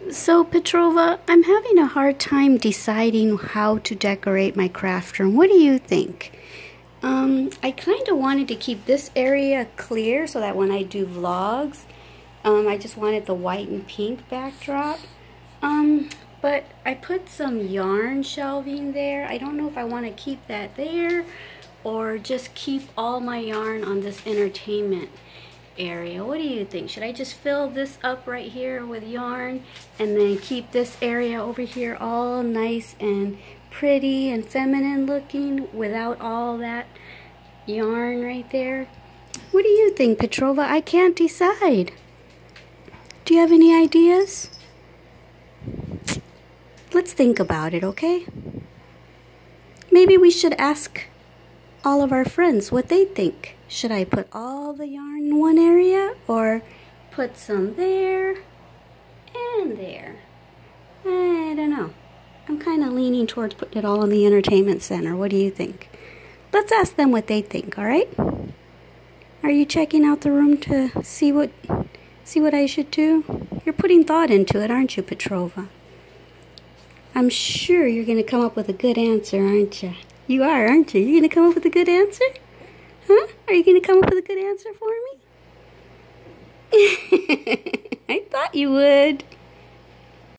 So, Petrova, I'm having a hard time deciding how to decorate my craft room. What do you think? I kind of wanted to keep this area clear so that when I do vlogs, I just wanted the white and pink backdrop. But I put some yarn shelving there. I don't know if I want to keep that there or just keep all my yarn on this entertainment area. What do you think? Should I just fill this up right here with yarn and then keep this area over here all nice and pretty and feminine looking without all that yarn right there? What do you think, Petrova? I can't decide. Do you have any ideas? Let's think about it, okay? Maybe we should ask all of our friends what they think. Should I put all the yarn in one area or put some there and there? I don't know. I'm kind of leaning towards putting it all in the entertainment center. What do you think? Let's ask them what they think, all right? Are you checking out the room to see what I should do? You're putting thought into it, aren't you, Petrova? I'm sure you're going to come up with a good answer, aren't you? You are, aren't you? You're going to come up with a good answer? Huh? Are you going to come up with a good answer for me? I thought you would.